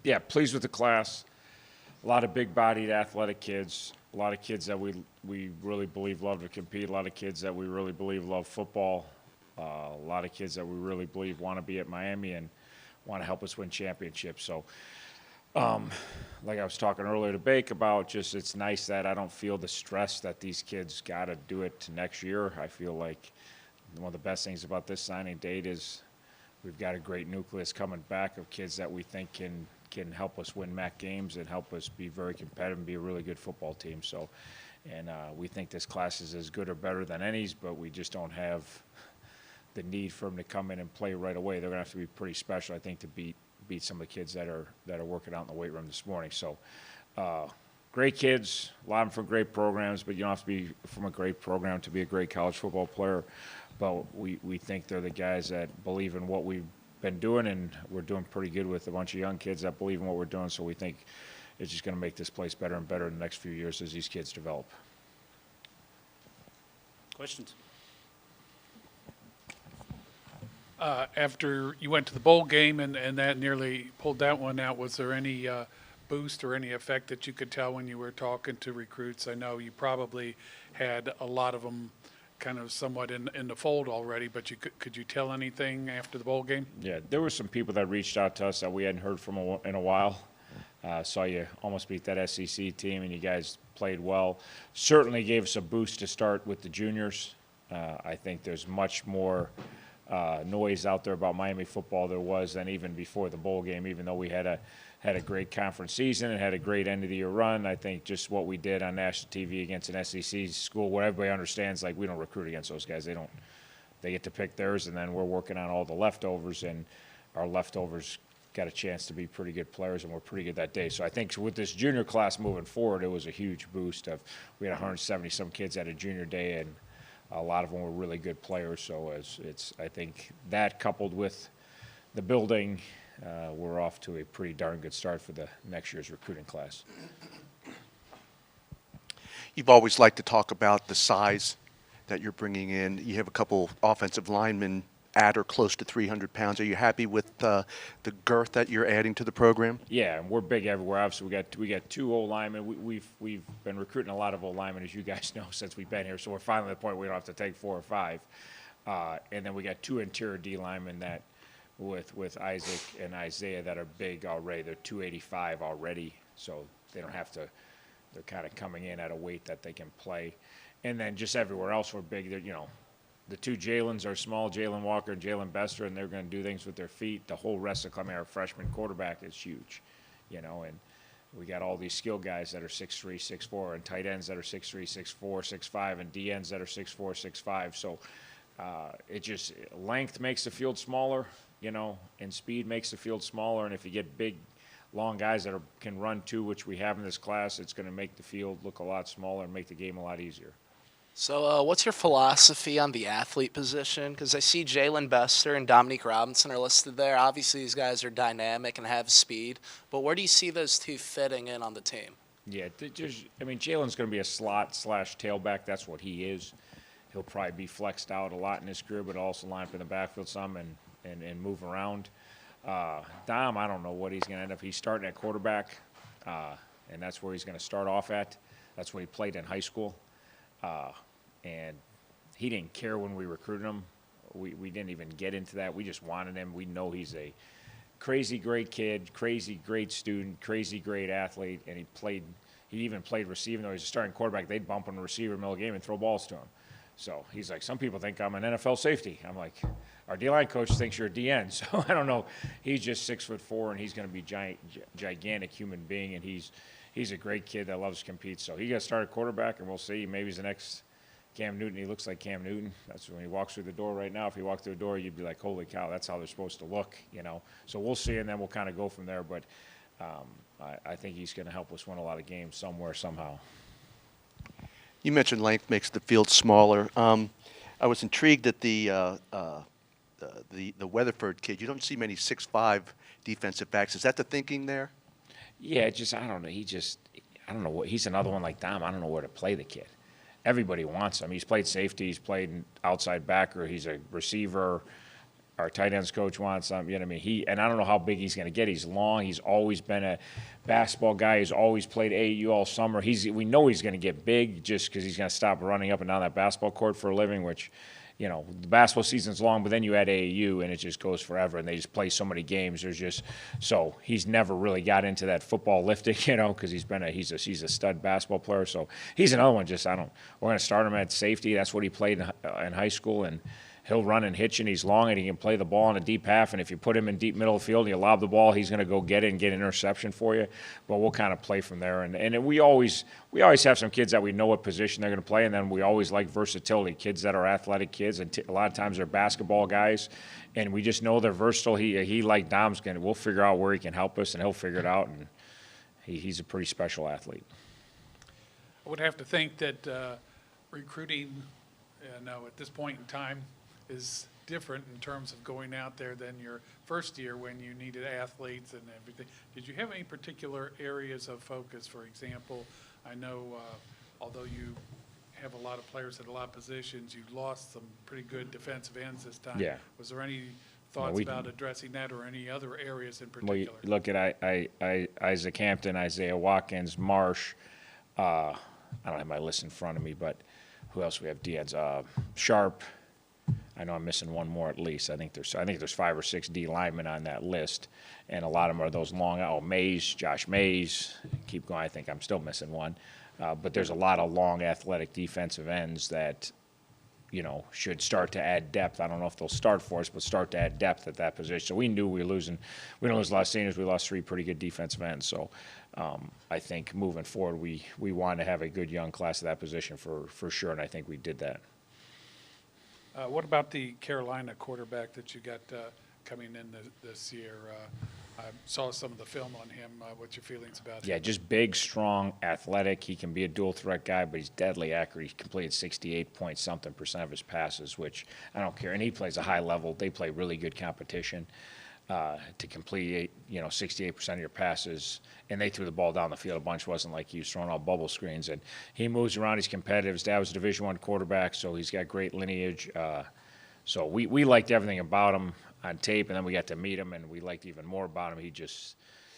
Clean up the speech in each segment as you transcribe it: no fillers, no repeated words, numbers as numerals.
Yeah, pleased with the class. A lot of big-bodied, athletic kids. A lot of kids that we really believe love to compete. A lot of kids that we really believe love football. A lot of kids that we really believe want to be at Miami and want to help us win championships. So, like I was talking earlier to Bake about, just it's nice that I don't feel the stress that these kids got to do it next year. I feel like one of the best things about this signing date is we've got a great nucleus coming back of kids that we think can help us win MAC games and help us be very competitive and be a really good football team. So, and we think this class is as good or better than any's, but we just don't have the need for them to come in and play right away. They're going to have to be pretty special, I think, to beat some of the kids that are working out in the weight room this morning. So, great kids, a lot of them from great programs, but you don't have to be from a great program to be a great college football player. But we think they're the guys that believe in what we've been doing, and we're doing pretty good with a bunch of young kids that believe in what we're doing. So we think it's just going to make this place better and better in the next few years as these kids develop. Questions? After you went to the bowl game and that nearly pulled that one out, was there any boost or any effect that you could tell when you were talking to recruits? I know you probably had a lot of them kind of somewhat in the fold already, but could you tell anything after the bowl game? Yeah, there were some people that reached out to us that we hadn't heard from in a while. Saw you almost beat that SEC team, and you guys played well. Certainly gave us a boost to start with the juniors. I think there's much more noise out there about Miami football there was than even before the bowl game, even though we had a great conference season and had a great end of the year run. I think just what we did on national TV against an SEC school where everybody understands, like, we don't recruit against those guys. They get to pick theirs, and then we're working on all the leftovers, and our leftovers got a chance to be pretty good players, and we're pretty good that day. So I think with this junior class moving forward, it was a huge boost. We had 170 some kids at a junior day, and a lot of them were really good players. So I think that coupled with the building, we're off to a pretty darn good start for the next year's recruiting class. You've always liked to talk about the size that you're bringing in. You have a couple offensive linemen at or close to 300 pounds. Are you happy with the girth that you're adding to the program? Yeah, and we're big everywhere. Obviously, we got two O linemen. We've been recruiting a lot of O linemen, as you guys know, since we've been here. So we're finally at the point where we don't have to take 4 or 5. And then we got 2 interior D linemen that with Isaac and Isaiah that are big already. They're 285 already, so they don't have to. They're kind of coming in at a weight that they can play. And then just everywhere else we're big. They're, the 2 Jalens are small, Jalen Walker and Jalen Bester, and they're going to do things with their feet. The whole rest of our freshman quarterback is huge, and we got all these skill guys that are 6'3", 6'4", and tight ends that are 6'3", 6'4", 6'5", and DNs that are 6'4", 6'5". So it just length makes the field smaller, and speed makes the field smaller. And if you get big, long guys that can run too, which we have in this class, it's going to make the field look a lot smaller and make the game a lot easier. So what's your philosophy on the athlete position? Because I see Jalen Bester and Dominique Robinson are listed there. Obviously, these guys are dynamic and have speed. But where do you see those 2 fitting in on the team? Yeah, Jalen's going to be a slot/tailback. That's what he is. He'll probably be flexed out a lot in his career, but also line up in the backfield some and move around. Dom, I don't know what he's going to end up. He's starting at quarterback, and that's where he's going to start off at. That's what he played in high school. And he didn't care when we recruited him. We didn't even get into that. We just wanted him. We know he's a crazy great kid, crazy great student, crazy great athlete, and he even played receiver. Though he's a starting quarterback, they'd bump him to receiver in the middle of the game and throw balls to him. So he's like, some people think I'm an NFL safety. I'm like, our D-line coach thinks you're a DN. So I don't know. He's just 6'4", and he's going to be gigantic human being, and he's a great kid that loves to compete. So he got to start at quarterback, and we'll see. Maybe he's the next Cam Newton. He looks like Cam Newton. That's when he walks through the door right now. If he walked through the door, you'd be like, holy cow, that's how they're supposed to look, So we'll see, and then we'll kind of go from there. But I think he's going to help us win a lot of games somewhere, somehow. You mentioned length makes the field smaller. I was intrigued at the Weatherford kid. You don't see many 6'5" defensive backs. Is that the thinking there? Yeah, I don't know. I don't know what. He's another one like Dom. I don't know where to play the kid. Everybody wants him. He's played safety. He's played outside backer. He's a receiver. our tight ends coach wants him. You know what I mean? And I don't know how big he's going to get. He's long. He's always been a basketball guy. He's always played AAU all summer. We know he's going to get big just because he's going to stop running up and down that basketball court for a living, which, you know, the basketball season's long, but then you add AAU and it just goes forever, and they just play so many games. So he's never really got into that football lifting, you know, because he's a stud basketball player. So he's another one. We're going to start him at safety. That's what he played in high school, and he'll run and hitch, and he's long, and he can play the ball in a deep half. And if you put him in deep middle of the field and you lob the ball, he's going to go get it and get an interception for you. But we'll kind of play from there. And we always have some kids that we know what position they're going to play, and then we always like versatility, kids that are athletic kids, and a lot of times they're basketball guys, and we just know they're versatile. He like Dom's going to, we'll figure out where he can help us, and he'll figure it out, and he's a pretty special athlete. I would have to think that recruiting, at this point in time, is different in terms of going out there than your first year when you needed athletes and everything. Did you have any particular areas of focus? For example, I know although you have a lot of players at a lot of positions, you lost some pretty good defensive ends this time. Yeah. Was there any thoughts about addressing that or any other areas in particular? Well, you look at Isaac Hampton, Isaiah Watkins, Marsh. I don't have my list in front of me, but who else we have? Dean's Sharp. I know I'm missing one more at least. I think there's 5 or 6 D linemen on that list, and a lot of them are those long. Josh Mays. Keep going. I think I'm still missing one, but there's a lot of long, athletic defensive ends that, you know, should start to add depth. I don't know if they'll start for us, but start to add depth at that position. So we knew we were losing. We didn't lose a lot of seniors. We lost 3 pretty good defensive ends. So I think moving forward, we want to have a good young class at that position for sure, and I think we did that. What about the Carolina quarterback that you got coming in this year? I saw some of the film on him. What's your feelings about him? Yeah, just big, strong, athletic. He can be a dual threat guy, but he's deadly accurate. He completed 68-point-something% of his passes, which I don't care. And he plays a high level. They play really good competition to complete 68% of your passes. And they threw the ball down the field a bunch. It wasn't like he was throwing out bubble screens. And he moves around. He's competitive. His dad was a Division I quarterback, so he's got great lineage. So we liked everything about him on tape, and then we got to meet him, and we liked even more about him.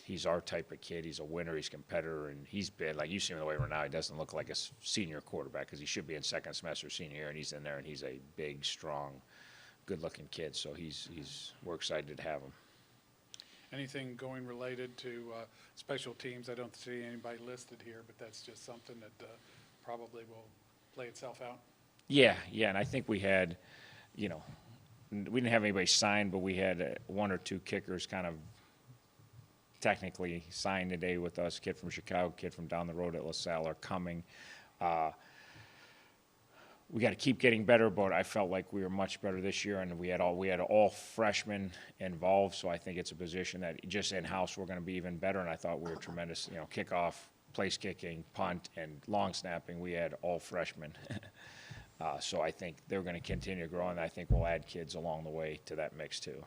He's our type of kid. He's a winner. He's a competitor, and he's been, like you see him the way right now, he doesn't look like a senior quarterback because he should be in second semester senior year, and he's in there, and he's a big, strong, good-looking kid. So we're excited to have him. Anything going related to special teams? I don't see anybody listed here, but that's just something that probably will play itself out. Yeah, and I think we had, we didn't have anybody signed, but we had 1 or 2 kickers kind of technically signed today with us. Kid from Chicago, kid from down the road at LaSalle are coming. We got to keep getting better, but I felt like we were much better this year, and we had all freshmen involved. So I think it's a position that just in-house we're going to be even better. And I thought we were tremendous. Kickoff, place kicking, punt, and long snapping. We had all freshmen. So I think they're going to continue to grow, and I think we'll add kids along the way to that mix too.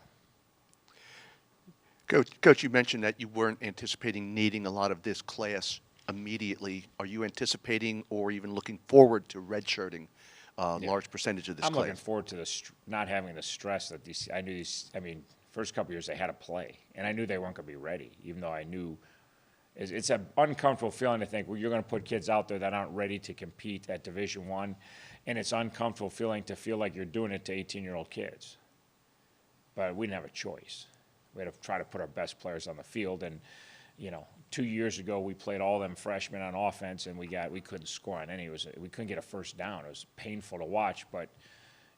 Coach, you mentioned that you weren't anticipating needing a lot of this class immediately. Are you anticipating or even looking forward to redshirting a large percentage of this I'm class? looking forward to not having the stress that first couple years they had to play, and I knew they weren't going to be ready, even though I knew it's an uncomfortable feeling to think, well, you're going to put kids out there that aren't ready to compete at Division I, and it's uncomfortable feeling to feel like you're doing it to 18-year-old kids. But we didn't have a choice. We had to try to put our best players on the field, and 2 years ago we played all them freshmen on offense, and we couldn't score on any. We couldn't get a first down. It was painful to watch. But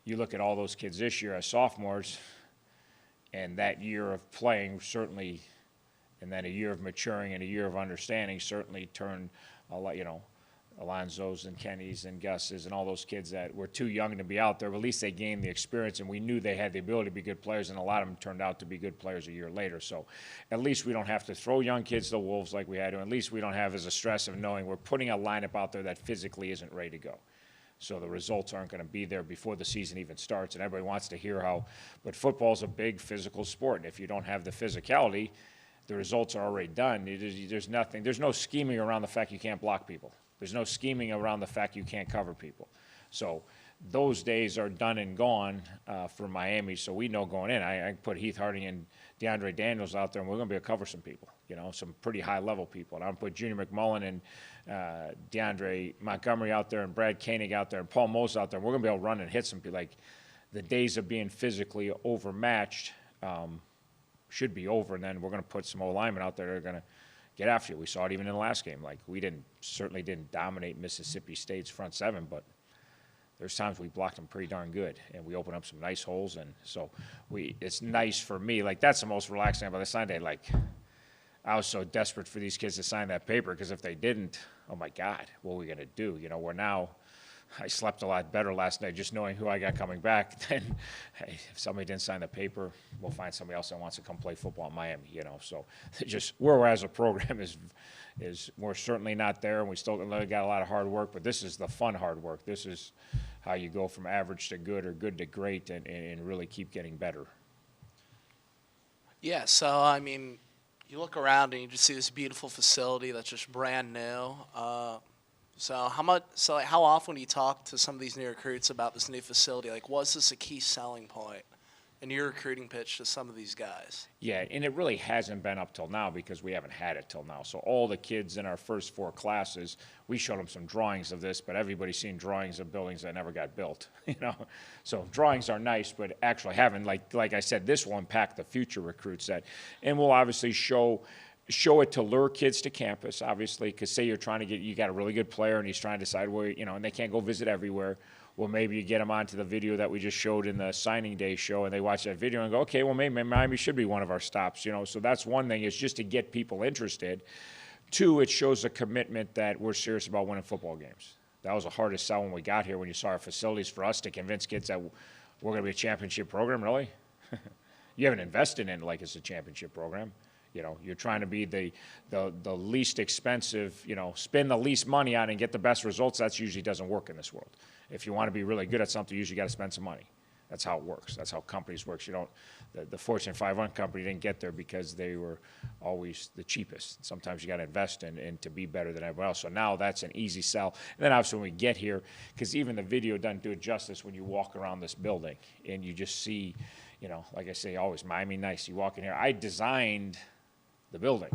you look at all those kids this year as sophomores, and that year of playing certainly, and then a year of maturing and a year of understanding certainly turned a lot. Alonzo's and Kenny's and Gus's and all those kids that were too young to be out there, but at least they gained the experience, and we knew they had the ability to be good players, and a lot of them turned out to be good players a year later. So at least we don't have to throw young kids to the wolves like we had to. At least we don't have as a stress of knowing we're putting a lineup out there that physically isn't ready to go. So the results aren't going to be there before the season even starts, and everybody wants to hear but football's a big physical sport, and if you don't have the physicality, the results are already done. There's no scheming around the fact you can't block people. There's no scheming around the fact you can't cover people. So those days are done and gone for Miami. So we know going in, I put Heath Harding and DeAndre Daniels out there, and we're going to be able to cover some people, you know, some pretty high-level people. And I'm going to put Junior McMullen and DeAndre Montgomery out there and Brad Koenig out there and Paul Mose out there. And we're going to be able to run and hit some people. Like, the days of being physically overmatched should be over, and then we're going to put some O-linemen out there that are going to get after you. We saw it even in the last game. Like, we certainly didn't dominate Mississippi State's front seven, but there's times we blocked them pretty darn good, and we opened up some nice holes. And so it's nice for me. Like, that's the most relaxing about the Sunday. Like, I was so desperate for these kids to sign that paper, because if they didn't, oh my God, what are we going to do? You know, I slept a lot better last night just knowing who I got coming back. Then, hey, if somebody didn't sign the paper, we'll find somebody else that wants to come play football in Miami, you know. So just where we're as a program is we're certainly not there, and we still got a lot of hard work, but this is the fun hard work. This is how you go from average to good or good to great and really keep getting better. Yeah, so, I mean, you look around and you just see this beautiful facility that's just brand new. So how often do you talk to some of these new recruits about this new facility? Like, was this a key selling point in your recruiting pitch to some of these guys? Yeah, and it really hasn't been up till now because we haven't had it till now. So all the kids in our first 4 classes, we showed them some drawings of this, but everybody's seen drawings of buildings that never got built, you know. So drawings are nice, but actually having, like I said, this will impact the future recruits and we'll obviously show it to lure kids to campus, obviously, because say you got a really good player and he's trying to decide where, you know, and they can't go visit everywhere. Well, maybe you get them onto the video that we just showed in the signing day show, and they watch that video and go, okay, well, maybe Miami should be one of our stops, you know. So that's one thing, is just to get people interested. 2, it shows a commitment that we're serious about winning football games. That was the hardest sell when we got here, when you saw our facilities, for us to convince kids that we're going to be a championship program, really? You haven't invested in it like it's a championship program. You know, you're trying to be the least expensive, you know, spend the least money on and get the best results. That usually doesn't work in this world. If you want to be really good at something, you usually got to spend some money. That's how it works. That's how companies work. You don't, the Fortune 500 company didn't get there because they were always the cheapest. Sometimes you got to invest in to be better than everyone else. So now that's an easy sell. And then obviously when we get here, because even the video doesn't do it justice when you walk around this building and you just see, you know, like I say always, Miami nice. You walk in here. I designed the building,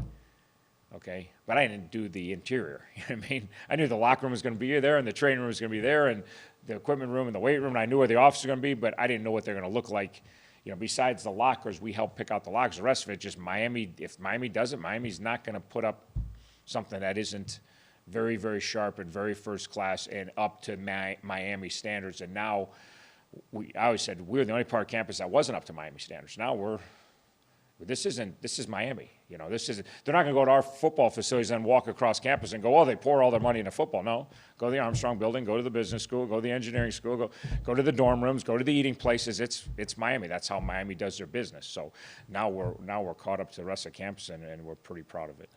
okay? But I didn't do the interior, you know what I mean? I knew the locker room was going to be there and the training room was going to be there and the equipment room and the weight room, and I knew where the office was going to be, but I didn't know what they're going to look like. You know, besides the lockers, we help pick out the lockers. The rest of it, just Miami, if Miami does it, Miami's not going to put up something that isn't very, very sharp and very first class and up to Miami standards. And now, I always said we're the only part of campus that wasn't up to Miami standards. Now this is Miami. You know, they're not going to go to our football facilities and walk across campus and go, oh, they pour all their money into football. No, go to the Armstrong building, go to the business school, go to the engineering school, go to the dorm rooms, go to the eating places. It's Miami. That's how Miami does their business. So now we're caught up to the rest of campus, and we're pretty proud of it.